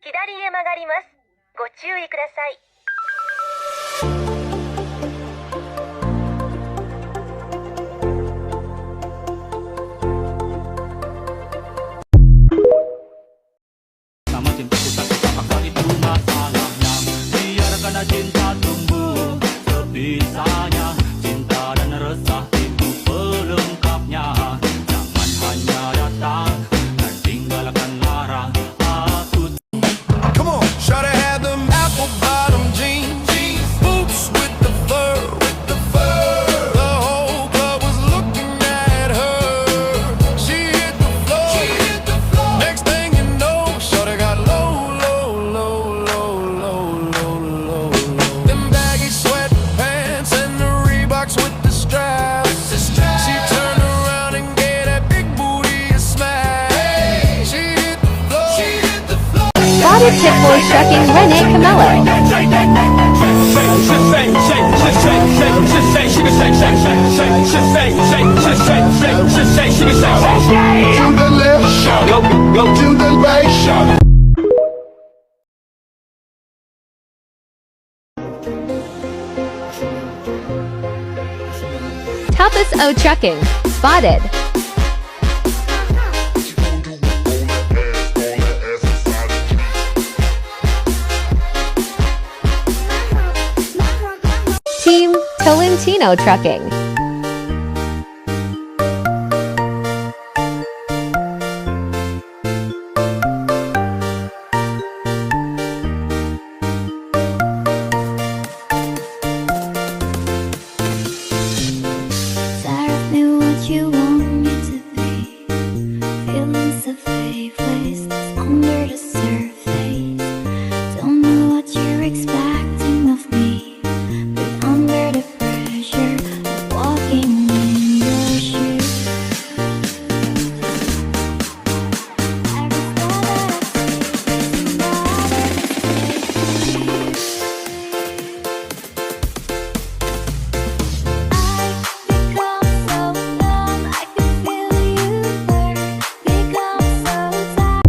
左へ曲がります。ご注意ください。Sama cintaku tak terpaksa itu masalahnya. Biarkan cinta tumbuh sepisahnya. Cinta dan resah itu pelengkapnya. Jangan hanya datang dan tinggalkan larang aku. Come on, shawty had them apple bottom jeans, boots with the fur, The whole club was looking at her. She hit the floor. Next thing you know, shawty got low. Them baggy sweatpants and the Reeboks with the straps. She turned around and gave that big booty a smash. She hit the floor. Spotted Pitbull shucking Rene Camelo. To the left, go to the right. Tapas O trucking. Spotted. Team Tolentino trucking. Serve me what you want me to be. Feelings of faithless under the surface. Don't know what you're expecting of me, but under the pressure of walking in your shoes. Every step that I take is become so numb, I can feel you hurt. Become so tired.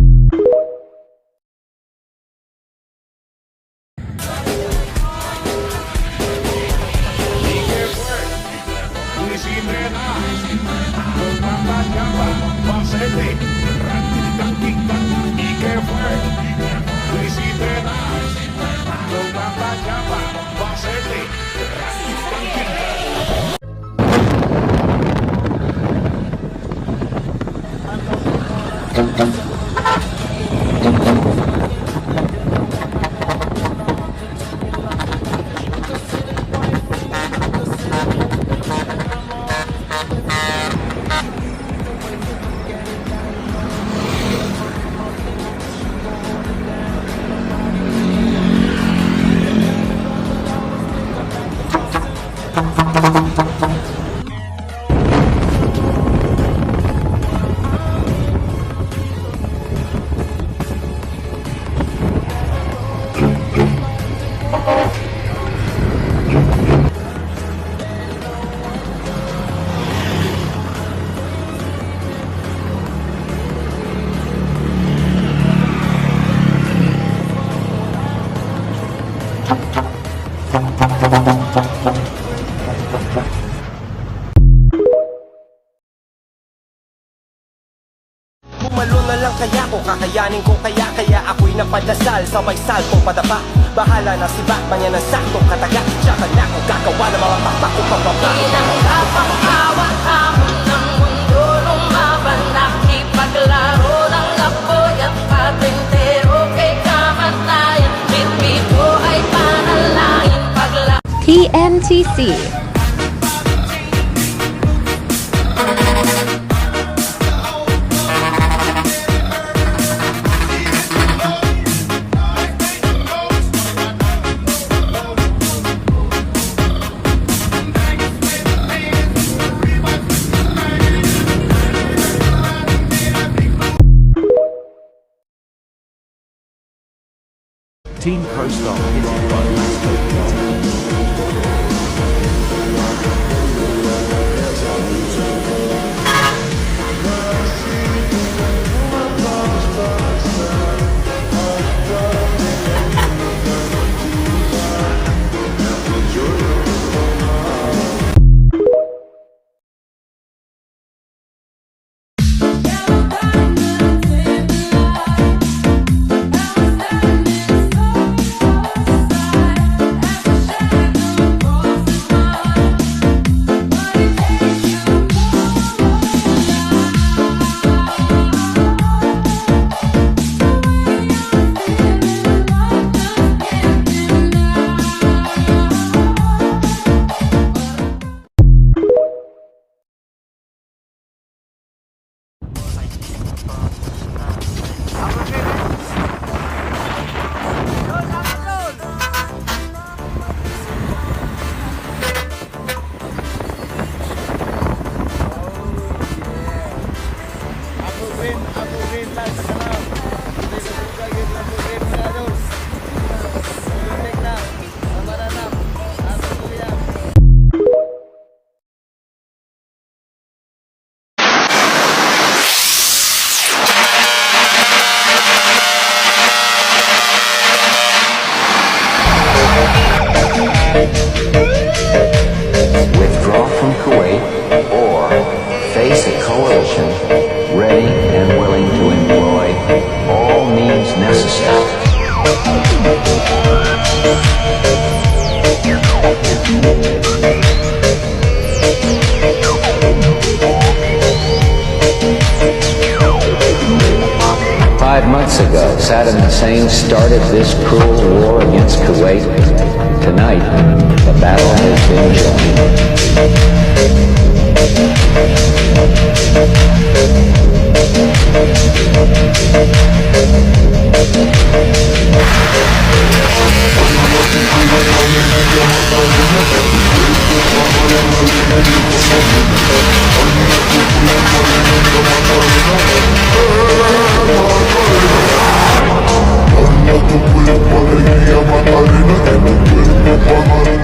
Bumalo na lang kaya ko, kakayanin ko kaya ako'y napadasal, sabay salpong padapa. Bahala na si Batman, yan ang saktong kataga. Tsaka na kung gagawa ng mga pakpak ko pababa. Pinagkapang-awa hamon ng mundo lumaban, nakipaglaro ng apoy at patintero kay kamatayan. Bitbito ay panalangin pagla. TMTC. Team Pro-Star hitting by Pitik. months ago, Saddam Hussein started this cruel war against Kuwait. Tonight, the battle has been Macarena,